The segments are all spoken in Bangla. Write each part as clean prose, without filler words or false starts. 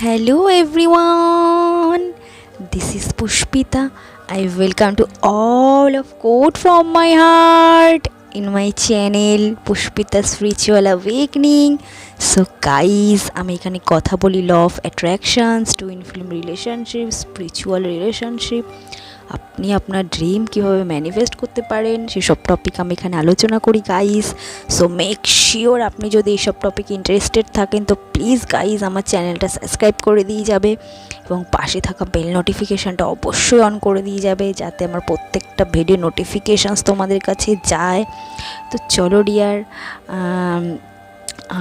Hello everyone, this is Pushpita. I welcome to all of quote from my heart in my channel Pushpita Spiritual Awakening. So guys, আমি এখানে কথা বলি law of attractions, twin flame relationship, spiritual relationship, আপনি আপনার ড্রিম কীভাবে ম্যানিফেস্ট করতে পারেন সেসব টপিক আমি এখানে আলোচনা করি গাইস। সো মেক শিওর আপনি যদি এইসব টপিকে ইন্টারেস্টেড থাকেন তো প্লিজ গাইস আমার চ্যানেলটা সাবস্ক্রাইব করে দিয়ে যাবে এবং পাশে থাকা বেল নোটিফিকেশানটা অবশ্যই অন করে দিয়ে যাবে যাতে আমার প্রত্যেকটা ভিডিও নোটিফিকেশানস তোমাদের কাছে যায়। তো চলো ডিয়ার,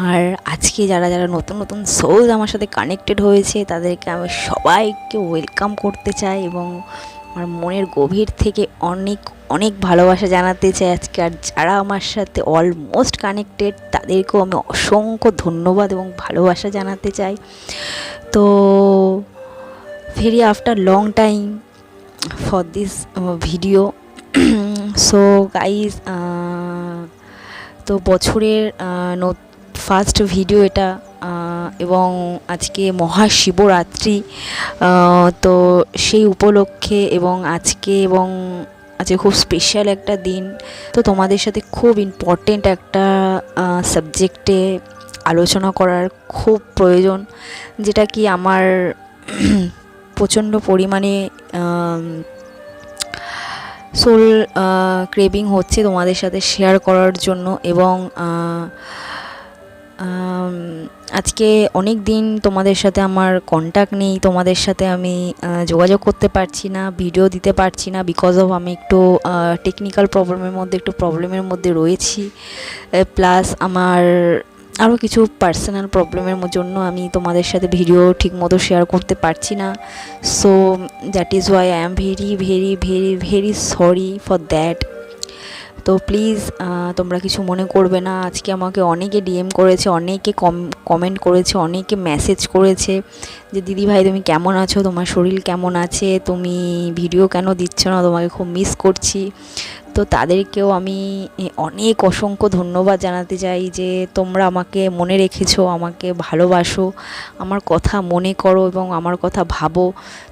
আর আজকে যারা যারা নতুন নতুন সোল আমার সাথে কানেক্টেড হয়েছে তাদেরকে আমি সবাইকে ওয়েলকাম করতে চাই এবং আমার মনের গভীর থেকে অনেক অনেক ভালোবাসা জানাতে চাই আজকে। আর যারা আমার সাথে অলমোস্ট কানেক্টেড তাদেরকেও আমি অসংখ্য ধন্যবাদ এবং ভালোবাসা জানাতে চাই। তো very after long time for this video. So guys, তো বছরের ফার্স্ট ভিডিও এটা এবং আজকে মহাশিবরাত্রি, তো সেই উপলক্ষে এবং আজকে খুব স্পেশাল একটা দিন। তো তোমাদের সাথে খুব ইম্পর্টেন্ট একটা সাবজেক্টে আলোচনা করার খুব প্রয়োজন, যেটা কি আমার প্রচণ্ড পরিমাণে সোল ক্রেভিং হচ্ছে তোমাদের সাথে শেয়ার করার জন্য। এবং আজকে অনেক দিন তোমাদের সাথে আমার কন্ট্যাক্ট নেই, তোমাদের সাথে আমি যোগাযোগ করতে পারছি না, ভিডিও দিতে পারছি না, বিকজ অফ আমি একটু টেকনিক্যাল প্রবলেমের মধ্যে রয়েছি, প্লাস আমার আরও কিছু পার্সোনাল প্রবলেমের জন্য আমি তোমাদের সাথে ভিডিও ঠিকমতো শেয়ার করতে পারছি না। So that is Y I am very very very very sorry for that. তো প্লিজ তোমরা কিছু মনে করবে না। আজকে আমাকে অনেকে ডিএম করেছে, অনেকে কমেন্ট করেছে, অনেকে মেসেজ করেছে যে দিদি ভাই তুমি কেমন আছো, তোমার শরীর কেমন আছে, তুমি ভিডিও কেন দিচ্ছ না, তোমাকে খুব মিস করছি। তো তাদেরকেও আমি অনেক অসংখ্য ধন্যবাদ জানাতে চাই যে তোমরা আমাকে মনে রেখেছো, আমাকে ভালোবাসো, আমার কথা মনে করো এবং আমার কথা ভাবো।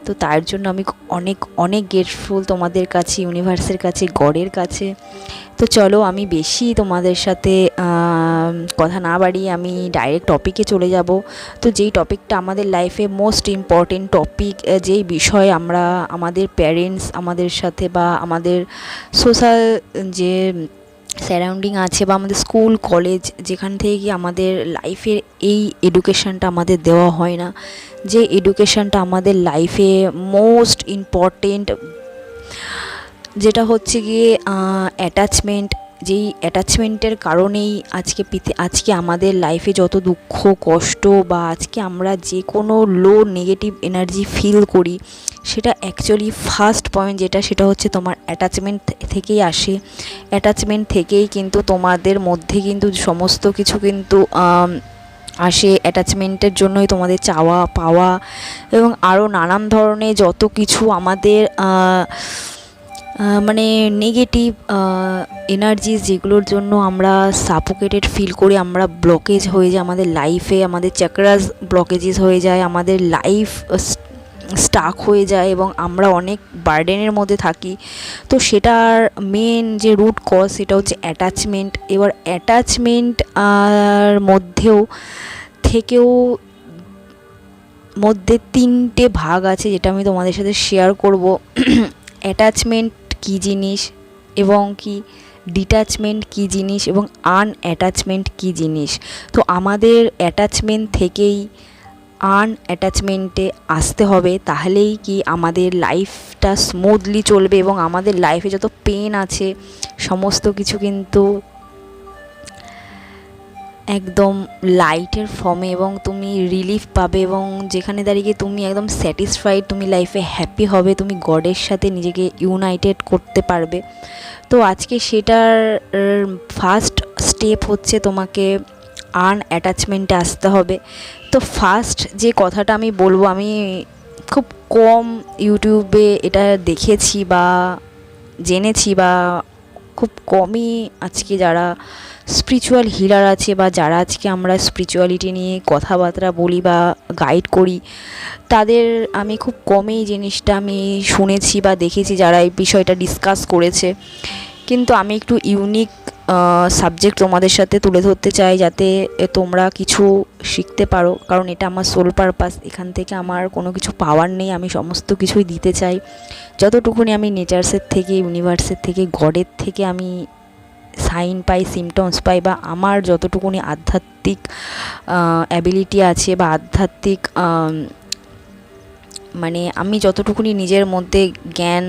তো তার জন্য আমি অনেক অনেক গ্রেটফুল তোমাদের কাছে, ইউনিভার্সের কাছে, গডের কাছে। তো চলো আমি বেশি তোমাদের সাথে কথা না বাড়িয়ে আমি ডাইরেক্ট টপিকে চলে যাব। তো যেই টপিকটা আমাদের লাইফে মোস্ট ইম্পর্টেন্ট টপিক, যেই বিষয় আমরা আমাদের প্যারেন্টস আমাদের সাথে বা আমাদের সোশ্যাল যে সারাউন্ডিং আছে বা আমাদের স্কুল কলেজ যেখান থেকে কি আমাদের লাইফের এই এডুকেশানটা আমাদের দেওয়া হয় না, যে এডুকেশানটা আমাদের লাইফে মোস্ট ইম্পর্টেন্ট, যেটা হচ্ছে গিয়ে অ্যাটাচমেন্ট। যেই অ্যাটাচমেন্টের কারণেই আজকে আমাদের লাইফে যত দুঃখ কষ্ট বা আজকে আমরা যে কোনো লো নেগেটিভ এনার্জি ফিল করি, সেটা অ্যাকচুয়ালি ফার্স্ট পয়েন্ট সেটা হচ্ছে তোমার অ্যাটাচমেন্ট থেকেই আসে। অ্যাটাচমেন্ট থেকেই কিন্তু তোমাদের মধ্যে কিন্তু সমস্ত কিছু কিন্তু আসে। অ্যাটাচমেন্টের জন্যই তোমাদের চাওয়া পাওয়া এবং আরও নানান ধরনের যত কিছু আমাদের মানে নেগেটিভ এনার্জিস যেগুলোর জন্য আমরা সাফোকেটেড ফিল করি, আমরা ব্লকেজ হয়ে যায় আমাদের লাইফে, আমাদের চাকরাস ব্লকেজেস হয়ে যায়, আমাদের লাইফ স্টাক হয়ে যায় এবং আমরা অনেক বার্ডেনের মধ্যে থাকি। তো সেটার মেন যে রুট কজ সেটা হচ্ছে অ্যাটাচমেন্ট। এবার অ্যাটাচমেন্ট মধ্যে তিনটে ভাগ আছে যেটা আমি তোমাদের সাথে শেয়ার করব। অ্যাটাচমেন্ট কী জিনিস এবং কি ডিট্যাচমেন্ট কী জিনিস এবং আনঅ্যাটাচমেন্ট কী জিনিস। তো আমাদের অ্যাটাচমেন্ট থেকেই আনঅ্যাটাচমেন্টে আসতে হবে, তাহলেই কি আমাদের লাইফটা স্মুথলি চলবে এবং আমাদের লাইফে যত পেন আছে সমস্ত কিছু কিন্তু একদম লাইটের ফর্মে এবং তুমি রিলিফ পাবে এবং যেখানে দাঁড়িয়ে তুমি একদম স্যাটিসফাইড, তুমি লাইফে হ্যাপি হবে, তুমি গডের সাথে নিজেকে ইউনাইটেড করতে পারবে। তো আজকে সেটার ফার্স্ট স্টেপ হচ্ছে তোমাকে আনঅ্যাটাচমেন্টে আসতে হবে। তো ফার্স্ট যে কথাটা আমি বলবো, আমি খুব কম ইউটিউবে এটা দেখেছি বা জেনেছি বা খুব কমই আজকে যারা স্পিরিচুয়াল হিলার আছে বা যারা আজকে আমরা স্পিরিচুয়ালিটি নিয়ে কথাবার্তা বলি বা গাইড করি, তাদের আমি খুব কমই জিনিসটা আমি শুনেছি বা দেখেছি যারা এই বিষয়টা ডিসকাস করেছে। কিন্তু আমি একটু ইউনিক সাবজেক্ট তোমাদের সাথে তুলে ধরতে চাই, যাতে তোমরা কিছু শিখতে পারো, কারণ এটা আমার সোল পারপাস। এখান থেকে আমার কোনো কিছু পাওয়ার নেই, আমি সমস্ত কিছুই দিতে চাই। যতটুকুনি আমি নেচার্সের থেকে, ইউনিভার্সের থেকে, গডের থেকে আমি সাইন পাই, সিমটমস পাই, বা আমার যতটুকুনি আধ্যাত্মিক অ্যাবিলিটি আছে বা আধ্যাত্মিক মানে আমি যতটুকুনি নিজের মধ্যে জ্ঞান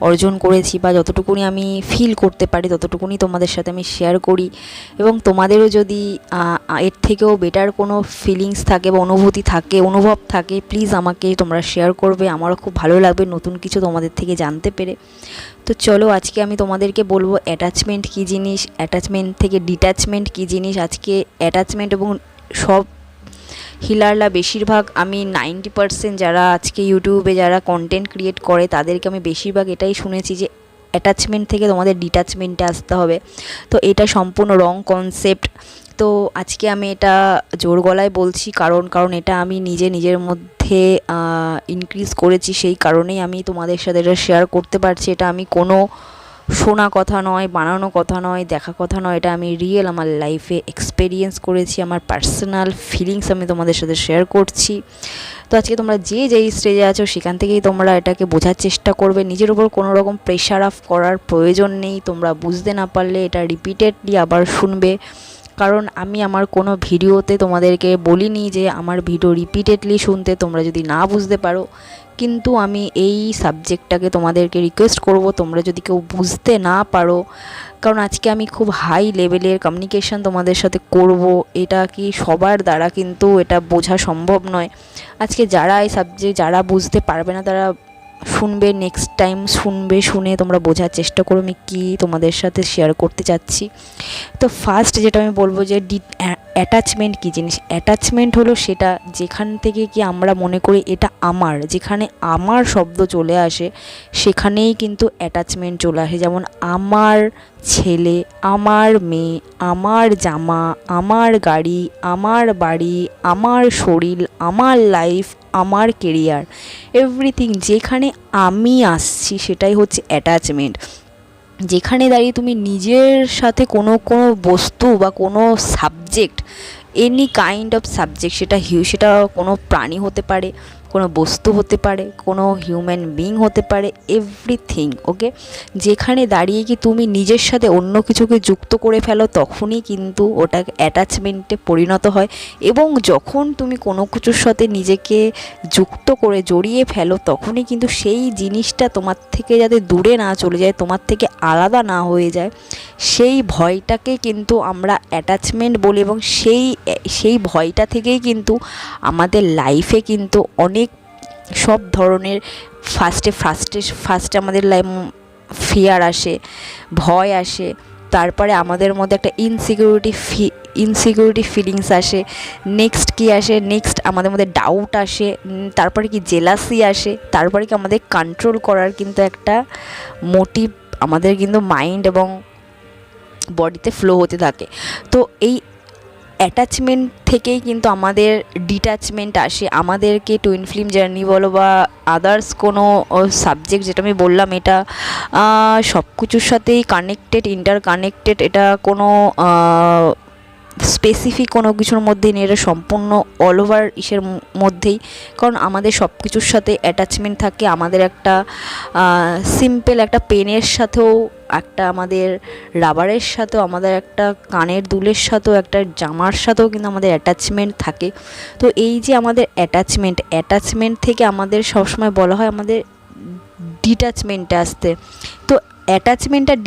অর্জন করেছি বা যতটুকুনি আমি ফিল করতে পারি ততটুকুনি তোমাদের সাথে আমি শেয়ার করি। এবং তোমাদেরও যদি এর থেকেও বেটার কোনো ফিলিংস থাকে বা অনুভব থাকে, প্লিজ আমাকে তোমরা শেয়ার করবে। আমারও খুব ভালো লাগবে নতুন কিছু তোমাদের থেকে জানতে পেরে। তো চলো, আজকে আমি তোমাদেরকে বলবো অ্যাটাচমেন্ট কী জিনিস, অ্যাটাচমেন্ট থেকে ডিট্যাচমেন্ট কী জিনিস। আজকে অ্যাটাচমেন্ট এবং সব হিলাররা বেশিরভাগ, আমি 90% যারা আজকে ইউটিউবে যারা কন্টেন্ট ক্রিয়েট করে তাদেরকে আমি বেশিরভাগ এটাই শুনেছি যে অ্যাটাচমেন্ট থেকে তোমাদের ডিট্যাচমেন্টে আসতে হবে। তো এটা সম্পূর্ণ রং কনসেপ্ট। তো আজকে আমি এটা জোর গলায় বলছি, কারণ এটা আমি নিজের মধ্যে ইনক্রিজ করেছি, সেই কারণেই আমি তোমাদের সাথে এটা শেয়ার করতে পারছি। এটা আমি কোনো শোনা কথা নয়, বানানো কথা নয়, দেখা কথা নয়, এটা আমি রিয়েল আমার লাইফে এক্সপেরিয়েন্স করেছি, আমার পার্সোনাল ফিলিংস আমি তোমাদের সাথে শেয়ার করছি। তো আজকে তোমরা যেই স্টেজে আছো সেখান থেকেই তোমরা এটাকে বোঝার চেষ্টা করবে। নিজের উপর কোনো রকম প্রেশার অফ করার প্রয়োজন নেই। তোমরা বুঝতে না পারলে এটা রিপিটেডলি আবার শুনবে, কারণ আমি আমার কোনো ভিডিওতে তোমাদেরকে বলিনি যে আমার ভিডিও রিপিটেডলি শুনতে, তোমরা যদি না বুঝতে পারো। কিন্তু আমি এই সাবজেক্টটাকে তোমাদেরকে রিকোয়েস্ট করব, তোমরা যদি কেউ বুঝতে না পারো, কারণ আজকে আমি খুব হাই লেভেলের কমিউনিকেশন তোমাদের সাথে করব, এটা কি সবার দ্বারা কিন্তু এটা বোঝা সম্ভব নয়। আজকে যারা এই সাবজেক্ট যারা বুঝতে পারবে না তারা শুনবে, নেক্সট টাইম শুনে তোমরা বোঝার চেষ্টা করো আমি কী তোমাদের সাথে শেয়ার করতে চাচ্ছি। তো ফার্স্ট যেটা আমি বলবো যে অ্যাটাচমেন্ট কী জিনিস। অ্যাটাচমেন্ট হলো সেটা যেখান থেকে কি আমরা মনে করি এটা আমার, যেখানে আমার শব্দ চলে আসে সেখানেই কিন্তু অ্যাটাচমেন্ট চলে আসে। যেমন আমার ছেলে, আমার মেয়ে, আমার জামা, আমার গাড়ি, আমার বাড়ি, আমার শরীর, আমার লাইফ, আমার কেরিয়ার, এভরিথিং যেখানে আমি আসছি সেটাই হচ্ছে অ্যাটাচমেন্ট। যেখানে দাঁড়িয়ে তুমি নিজের সাথে কোনো বস্তু বা কোনো subject, any kind of subject, সেটা কোনো প্রাণী হতে পারে, কোনো বস্তু হতে পারে, কোনো হিউম্যান বিইং হতে পারে, এভরিথিং, ওকে। যেখানে দাঁড়িয়ে কি তুমি নিজের সাথে অন্য কিছুকে যুক্ত করে ফেলো তখনই কিন্তু ওটা অ্যাটাচমেন্টে পরিণত হয়। এবং যখন তুমি কোনো কিছুর সাথে নিজেকে যুক্ত করে জড়িয়ে ফেলো তখনই কিন্তু সেই জিনিসটা তোমার থেকে যাতে দূরে না চলে যায়, তোমার থেকে আলাদা না হয়ে যায়, সেই ভয়টাকে কিন্তু আমরা অ্যাটাচমেন্ট বলি। এবং সেই ভয়টা থেকেই কিন্তু আমাদের লাইফে কিন্তু অনেক সব ধরনের ফার্স্টে আমাদের ফিয়ার আসে, ভয় আসে, তারপরে আমাদের মধ্যে একটা ইনসিকিউরিটি ফিলিংস আসে। নেক্সট কি আসে, নেক্সট আমাদের মধ্যে ডাউট আসে, তারপরে কি জেলাসি আসে, তারপরে কি আমাদের কন্ট্রোল করার কিন্তু একটা মোটিভ আমাদের কিন্তু মাইন্ড এবং বডিতে ফ্লো হতে থাকে। তো এই অ্যাটাচমেন্ট থেকেই কিন্তু আমাদের ডিট্যাচমেন্ট আসে। আমাদেরকে টুইন ফ্লেম জার্নি বলো বা আদার্স কোনো সাবজেক্ট যেটা আমি বললাম, এটা সব কিছুর সাথেই ইন্টারকানেক্টেড। এটা কোনো স্পেসিফিক কোনো কিছুর মধ্যে নেই, এটা সম্পূর্ণ অল ওভার ইসের মধ্যেই। কারণ আমাদের সব কিছুর সাথে অ্যাটাচমেন্ট থাকে। আমাদের একটা সিম্পল একটা পেনের সাথেও, একটা আমাদের রাবারের সাথেও, আমাদের একটা কানের দুলের সাথেও, একটা জামার সাথেও কিন্তু আমাদের অ্যাটাচমেন্ট থাকে। তো এই যে আমাদের অ্যাটাচমেন্ট থেকে আমাদের সবসময় বলা হয় আমাদের ডিট্যাচমেন্টে আসতে। তো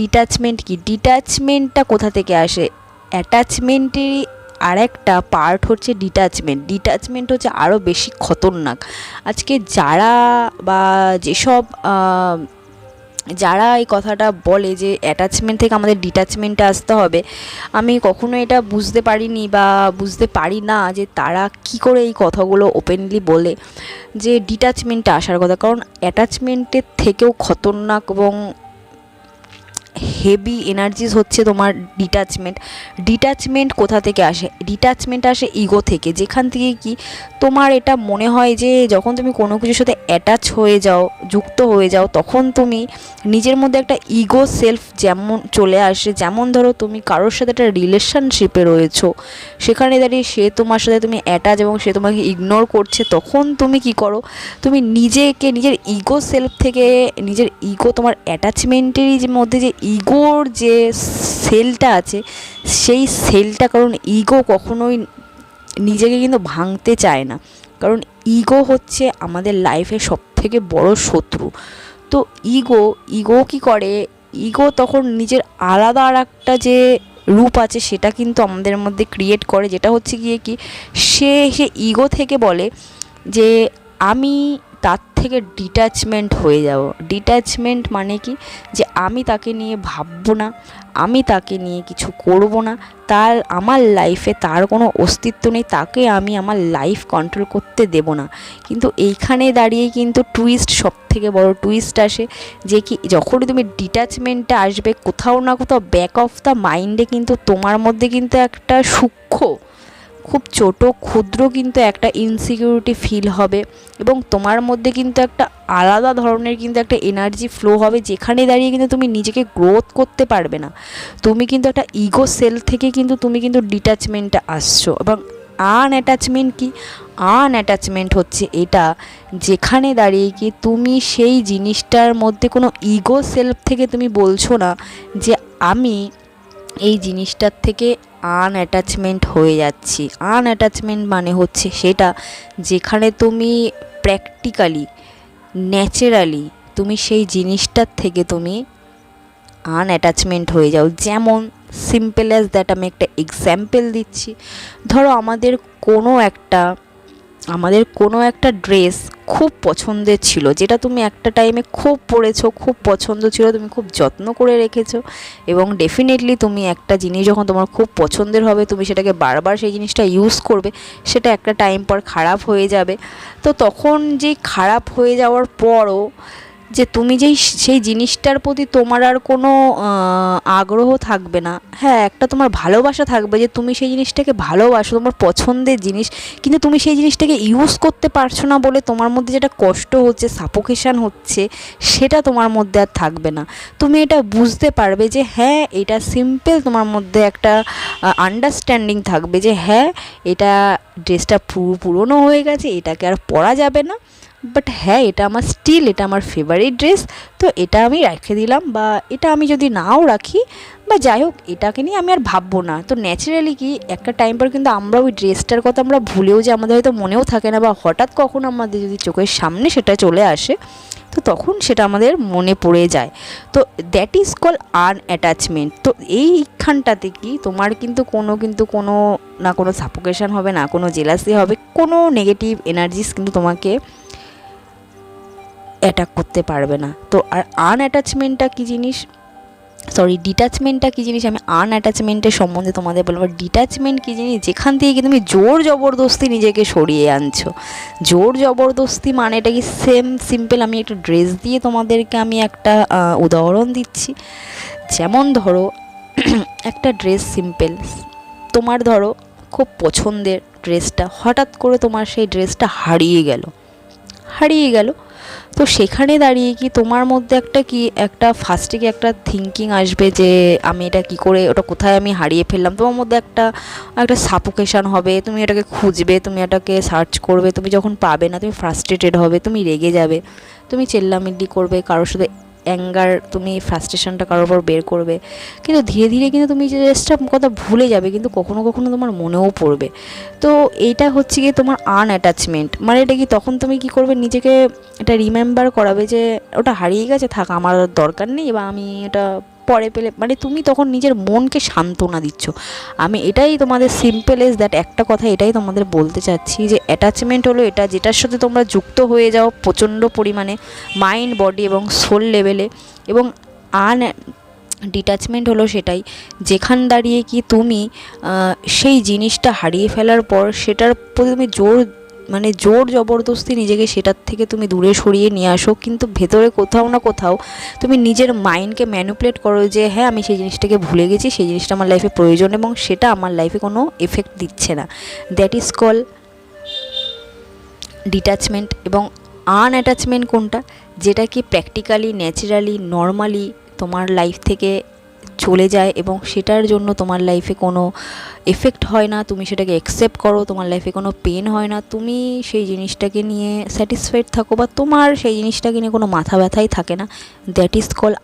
ডিট্যাচমেন্ট কি, ডিট্যাচমেন্টটা কোথা থেকে আসে? অ্যাটাচমেন্টেরই আর একটা পার্ট হচ্ছে ডিট্যাচমেন্ট হচ্ছে আরও বেশি খতরনাক। আজকে যারা এই কথাটা বলে যে অ্যাটাচমেন্ট থেকে আমাদের ডিট্যাচমেন্টে আসতে হবে, আমি কখনো এটা বুঝতে পারিনি বা বুঝতে পারি না যে তারা কি করে এই কথাগুলো ওপেনলি বলে যে ডিট্যাচমেন্টে আসার কথা। কারণ অ্যাটাচমেন্টের থেকেও খতরনাক এবং হেভি এনার্জিস হচ্ছে তোমার ডিট্যাচমেন্ট। ডিট্যাচমেন্ট কোথা থেকে আসে? ডিট্যাচমেন্ট আসে ইগো থেকে, যেখান থেকে কি তোমার এটা মনে হয় যে যখন তুমি কোনো কিছুর সাথে অ্যাটাচ হয়ে যাও, যুক্ত হয়ে যাও, তখন তুমি নিজের মধ্যে একটা ইগো সেলফ যেমন চলে আসে। যেমন ধরো তুমি কারোর সাথে একটা রিলেশনশিপে রয়েছো, সেখানে দাঁড়িয়ে সে তোমার সাথে তুমি অ্যাটাচ এবং সে তোমাকে ইগনোর করছে, তখন তুমি কি করো? তুমি নিজেকে নিজের ইগো সেলফ থেকে, নিজের ইগো, তোমার অ্যাটাচমেন্টেরই যে মধ্যে যে ইগোর যে সেলটা আছে, সেই সেলটা, কারণ ইগো কখনোই নিজেকে কিন্তু ভাঙতে চায় না, কারণ ইগো হচ্ছে আমাদের লাইফের সবথেকে বড় শত্রু। তো ইগো কি করে? ইগো তখন নিজের আলাদা আর একটা যে রূপ আছে সেটা কিন্তু আমাদের মধ্যে ক্রিয়েট করে, যেটা হচ্ছে গিয়ে কি সে ইগো থেকে বলে যে আমি তার থেকে ডিট্যাচমেন্ট হয়ে যাব। ডিট্যাচমেন্ট মানে কি? যে আমি তাকে নিয়ে ভাববো না, আমি তাকে নিয়ে কিছু করব না, আমার লাইফে তার কোনো অস্তিত্ব নেই, তাকে আমি আমার লাইফ কন্ট্রোল করতে দেব না। কিন্তু এইখানে দাঁড়িয়ে কিন্তু টুইস্ট, সব থেকে বড় টুইস্ট আসে, যে কি যখনই তুমি ডিট্যাচমেন্টটা আসবে, কোথাও না কোথাও ব্যাক অফ দ্য মাইন্ডে কিন্তু তোমার মধ্যে কিন্তু একটা সূক্ষ্ম, খুব ছোট ক্ষুদ্র কিন্তু একটা ইনসিকিউরিটি ফিল হবে, এবং তোমার মধ্যে কিন্তু একটা আলাদা ধরনের কিন্তু একটা এনার্জি ফ্লো হবে, যেখানে দাঁড়িয়ে কিন্তু তুমি নিজেকে গ্রোথ করতে পারবে না। তুমি কিন্তু একটা ইগো সেল থেকে কিন্তু তুমি কিন্তু ডিট্যাচমেন্টটা আসছো। এবং আনঅ্যাটাচমেন্ট কি? আনঅ্যাটাচমেন্ট হচ্ছে এটা, যেখানে দাঁড়িয়ে কি তুমি সেই জিনিসটার মধ্যে কোনো ইগো সেলফ থেকে তুমি বলছো না যে আমি এই জিনিসটার থেকে আনঅ্যাটাচমেন্ট হয়ে যাচ্ছি। আনঅ্যাটাচমেন্ট মানে হচ্ছে সেটা, যেখানে তুমি প্র্যাকটিক্যালি, ন্যাচারালি তুমি সেই জিনিসটার থেকে তুমি আনঅ্যাটাচমেন্ট হয়ে যাও। যেমন সিম্পল অ্যাজ দ্যাট, আমি একটা এক্সাম্পল দিচ্ছি। ধরো আমাদের কোনো একটা ড্রেস খুব পছন্দের ছিল, যেটা তুমি একটা টাইমে খুব পরেছো, খুব পছন্দ ছিল, তুমি খুব যত্ন করে রেখেছো, এবং ডেফিনেটলি তুমি একটা জিনিস যখন তোমার খুব পছন্দের হবে, তুমি সেটাকে বারবার সেই জিনিসটা ইউজ করবে, সেটা একটা টাইম পর খারাপ হয়ে যাবে। তো তখন যে খারাপ হয়ে যাওয়ার পরও যে তুমি সেই জিনিসটার প্রতি তোমার আর কোনো আগ্রহ থাকবে না। হ্যাঁ, একটা তোমার ভালোবাসা থাকবে, যে তুমি সেই জিনিসটাকে ভালোবাসো, তোমার পছন্দের জিনিস, কিন্তু তুমি সেই জিনিসটাকে ইউজ করতে পারছো না বলে তোমার মধ্যে যেটা কষ্ট হচ্ছে, সাফোকেশান হচ্ছে, সেটা তোমার মধ্যে আর থাকবে না। তুমি এটা বুঝতে পারবে যে হ্যাঁ, এটা সিম্পল, তোমার মধ্যে একটা আন্ডারস্ট্যান্ডিং থাকবে যে হ্যাঁ, এটা ড্রেসটা পুরনো হয়ে গেছে, এটাকে আর পরা যাবে না, বাট হ্যাঁ, এটা আমার ফেভারিট ড্রেস, তো এটা আমি রেখে দিলাম, বা এটা আমি যদি নাও রাখি, বা যাই হোক, এটাকে নিয়ে আমি আর ভাববো না। তো ন্যাচারালি কি একটা টাইম পর কিন্তু আমরা ওই ড্রেসটার কথা আমরা ভুলেও যাই, আমাদের হয়তো মনেও থাকে না, বা হঠাৎ কখনো আমাদের যদি চোখের সামনে সেটা চলে আসে, তো তখন সেটা আমাদের মনে পড়ে যায়। তো দ্যাট ইজ কল আনঅ্যাটাচমেন্ট। তো এইখানটাতে কি তোমার কিন্তু কোনো না কোনো সাফোকেশন হবে, না কোনো জেলাসি হবে, কোনো নেগেটিভ এনার্জিস কিন্তু তোমাকে অ্যাটাক করতে পারবে না। তো আর আনঅ্যাটাচমেন্টটা কী জিনিস, ডিট্যাচমেন্টটা কী জিনিস, আমি আনঅ্যাটাচমেন্টের সম্বন্ধে তোমাদের বলবো। ডিট্যাচমেন্ট কী জিনিস? যেখান থেকে কি তুমি জোর জবরদস্তি নিজেকে সরিয়ে আনছো। জোর জবরদস্তি মানেটা কি? সিম্পল, আমি একটা ড্রেস দিয়ে তোমাদেরকে আমি একটা উদাহরণ দিচ্ছি। যেমন ধরো একটা ড্রেস, সিম্পল, তোমার ধরো খুব পছন্দের ড্রেসটা, হঠাৎ করে তোমার সেই ড্রেসটা হারিয়ে গেল। তো সেখানে দাঁড়িয়ে কি তোমার মধ্যে একটা ফার্স্টে কি একটা থিঙ্কিং আসবে যে আমি এটা কী করে, ওটা কোথায় আমি হারিয়ে ফেললাম। তোমার মধ্যে একটা সাফোকেশান হবে, তুমি এটাকে খুঁজবে, তুমি এটাকে সার্চ করবে, তুমি যখন পাবে না তুমি ফ্রাস্ট্রেটেড হবে, তুমি রেগে যাবে, তুমি চেল্লামিল্লি করবে, কারোর সাথে অ্যাঙ্গার, তুমি ফ্রাস্ট্রেশনটা কারোর উপর বের করবে। কিন্তু ধীরে ধীরে কিন্তু তুমি যে ড্রেসটার কথা ভুলে যাবে, কিন্তু কখনো কখনো তোমার মনেও পড়বে। তো এইটা হচ্ছে গিয়ে তোমার আনঅ্যাটাচমেন্ট। মানে এটা কি, তখন তুমি কি করবে, নিজেকে এটা রিমেম্বার করাবে যে ওটা হারিয়ে গেছে, থাক, আমার দরকার নেই, বা আমি এটা পরে পেলে, মানে তুমি তখন নিজের মনকে সান্ত্বনা দিচ্ছ। আমি এটাই তোমাদের সিম্পল এজ দ্যাট একটা কথা এটাই তোমাদের বলতে চাচ্ছি, যে অ্যাটাচমেন্ট হলো এটা, যেটার সাথে তোমরা যুক্ত হয়ে যাও প্রচণ্ড পরিমাণে মাইন্ড, বডি এবং সোল লেভেলে। এবং ডিট্যাচমেন্ট হলো সেটাই, যেখান দাঁড়িয়ে কি তুমি সেই জিনিসটা হারিয়ে ফেলার পর সেটার প্রতি তুমি জোর মানে জোর জবরদস্তি নিজেকে সেটার থেকে তুমি দূরে সরিয়ে নিয়ে আসো, কিন্তু ভেতরে কোথাও না কোথাও তুমি নিজের মাইন্ডকে ম্যানিপুলেট করো যে হ্যাঁ আমি সেই জিনিসটাকে ভুলে গেছি, সেই জিনিসটা আমার লাইফে প্রয়োজন এবং সেটা আমার লাইফে কোনো এফেক্ট দিচ্ছে না। That is call detachment. এবং আনঅ্যাটাচমেন্ট কোনটা, যেটা কি প্র্যাকটিক্যালি ন্যাচারালি নর্মালি তোমার লাইফ থেকে চলে যায় এবং সেটার জন্য তোমার লাইফে কোনো এফেক্ট হয় না, তুমি সেটাকে অ্যাকসেপ্ট করো, তোমার লাইফে কোনো পেন হয় না, তুমি সেই জিনিসটাকে নিয়ে স্যাটিসফাইড থাকো বা তোমার সেই জিনিসটাকে নিয়ে কোনো মাথা ব্যথাই থাকে না। That is call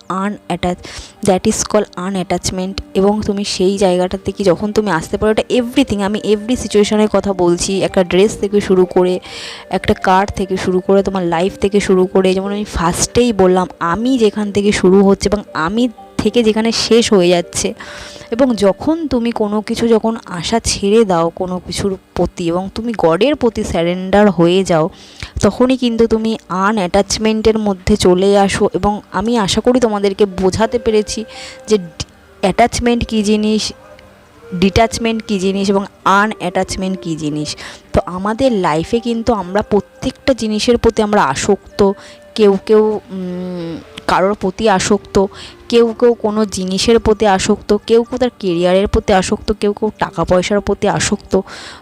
unattachment. এবং তুমি সেই জায়গাটা থেকে যখন তুমি আসতে পারো, এটা এভরিথিং, আমি এভরি সিচুয়েশনের কথা বলছি, একটা ড্রেস থেকে শুরু করে, একটা কার থেকে শুরু করে, তোমার লাইফ থেকে শুরু করে, যেমন আমি ফার্স্টেই বললাম আমি যেখান থেকে শুরু হচ্ছে এবং আমি থেকে যেখানে শেষ হয়ে যাচ্ছে। এবং যখন তুমি কোনো কিছু যখন আশা ছেড়ে দাও কোনো কিছুর প্রতি এবং তুমি গডের প্রতি স্যারেন্ডার হয়ে যাও, তখনই কিন্তু তুমি আনঅ্যাটাচমেন্টের মধ্যে চলে আসো। এবং আমি আশা করি তোমাদেরকে বোঝাতে পেরেছি যে অ্যাটাচমেন্ট কী জিনিস, ডিট্যাচমেন্ট কী জিনিস এবং আনঅ্যাটাচমেন্ট কী জিনিস। তো আমাদের লাইফে কিন্তু আমরা প্রত্যেকটা জিনিসের প্রতি আমরা আসক্ত, কেউ কেউ কারোর প্রতি আসক্ত, কেউ কেউ কোনো জিনিসের প্রতি আসক্ত, কেউ কেউ তার কেরিয়ারের প্রতি আসক্ত, কেউ কেউ টাকা পয়সার প্রতি আসক্ত।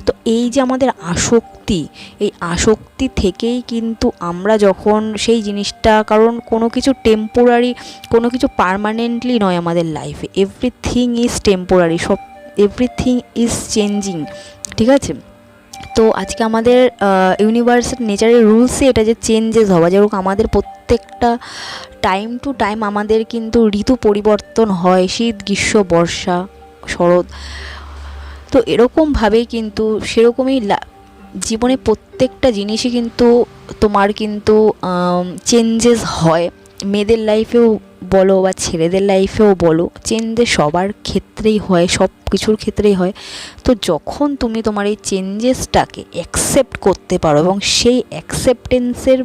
তো এই যে আমাদের আসক্তি, এই আসক্তি থেকেই কিন্তু আমরা যখন সেই জিনিসটা, কারণ কোনো কিছু টেম্পোরারি, কোনো কিছু পার্মানেন্টলি নয় আমাদের লাইফে, এভরিথিং ইজ টেম্পোরারি, সব এভরিথিং ইজ চেঞ্জিং, ঠিক আছে। তো আজকে আমাদের ইউনিভার্সের নেচারের রুলসে এটা যে চেঞ্জেস হওয়া, যেরকম আমাদের প্রত্যেকটা টাইম টু টাইম আমাদের কিন্তু ঋতু পরিবর্তন হয়, শীত গ্রীষ্ম বর্ষা শরৎ। তো এরকমভাবেই কিন্তু সেরকমই জীবনে প্রত্যেকটা জিনিসই কিন্তু তোমার কিন্তু চেঞ্জেস হয়। মেয়েদের লাইফেও বলো বা ছেলেদের লাইফেও বলো, চেঞ্জেস সবার ক্ষেত্রেই হয়, সব কিছুর ক্ষেত্রেই হয়। তো যখন তুমি তোমার এই চেঞ্জেসটাকে অ্যাকসেপ্ট করতে পারো এবং সেই অ্যাকসেপ্টেন্সের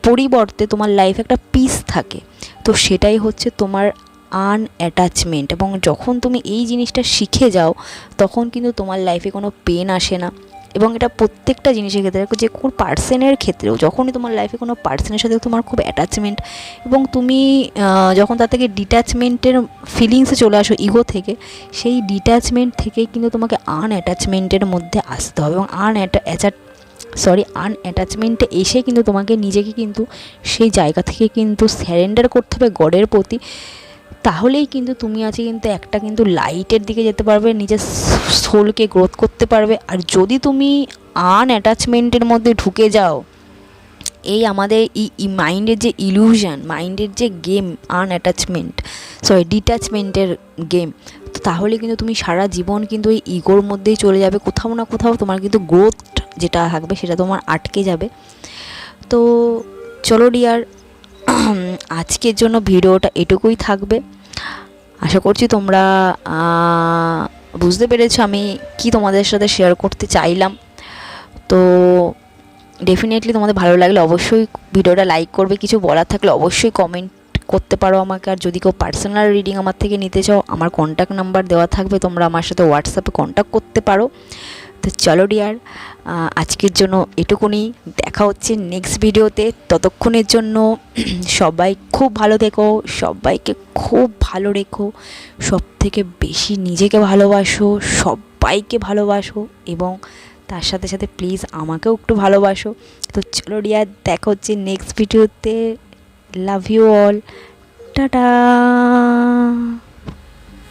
পরিবর্তে তোমার লাইফে একটা পিস থাকে, তো সেটাই হচ্ছে তোমার আনঅ্যাটাচমেন্ট। এবং যখন তুমি এই জিনিসটা শিখে যাও, তখন কিন্তু তোমার লাইফে কোনো পেন আসে না। এবং এটা প্রত্যেকটা জিনিসের ক্ষেত্রে, যে কোনো পার্সনের ক্ষেত্রেও, যখনই তোমার লাইফে কোনো পার্সনের সাথে তোমার খুব অ্যাটাচমেন্ট এবং তুমি যখন তার থেকে ডিট্যাচমেন্টের ফিলিংসে চলে আসো ইগো থেকে, সেই ডিট্যাচমেন্ট থেকেই কিন্তু তোমাকে আনঅ্যাটাচমেন্টের মধ্যে আসতে হবে। এবং আনঅ্যাটাচমেন্টে এসে কিন্তু তোমাকে নিজেকে কিন্তু সেই জায়গা থেকে কিন্তু স্যারেন্ডার করতে হবে গডের প্রতি। তাহলেই কিন্তু তুমি আছে কিন্তু একটা কিন্তু লাইটের দিকে যেতে পারবে, নিজের সোলকে গ্রোথ করতে পারবে। আর যদি তুমি আনঅ্যাটাচমেন্টের মধ্যে ঢুকে যাও, এই আমাদের মাইন্ডের যে ইলিউশন, মাইন্ডের যে গেম, ডিট্যাচমেন্টের গেম, তো তাহলে কিন্তু তুমি সারা জীবন কিন্তু এই ইগোর মধ্যেই চলে যাবে। কোথাও না কোথাও তোমার কিন্তু গ্রোথ যেটা থাকবে সেটা তোমার আটকে যাবে। তো চলো ডিয়ার, আজকের জন্য ভিডিওটা এটুকুই থাকবে। আশা করছি তোমরা বুঝতে পেরেছো আমি কি তোমাদের সাথে শেয়ার করতে চাইলাম। তো ডেফিনেটলি তোমাদের ভালো লাগলে অবশ্যই ভিডিওটা লাইক করবে, কিছু বলার থাকলে অবশ্যই কমেন্ট করতে পারো আমাকে। আর যদি কেউ পার্সোনাল রিডিং আমার থেকে নিতে চাও, আমার কন্ট্যাক্ট নাম্বার দেওয়া থাকবে, তোমরা আমার সাথে হোয়াটসঅ্যাপে কন্ট্যাক্ট করতে পারো। তো চলো ডিয়ার, আজকের জন্য এটুকুনি, দেখা হচ্ছে নেক্সট ভিডিওতে। ততক্ষণের জন্য সবাই খুব ভালো থেকো, সবাইকে খুব ভালো রেখো, সব থেকে বেশি নিজেকে ভালোবাসো, সবাইকে ভালোবাসো এবং তার সাথে সাথে প্লিজ আমাকেও একটু ভালোবাসো। তো চলো ডিয়ার, দেখা হচ্ছে নেক্সট ভিডিওতে। Love you all, tata.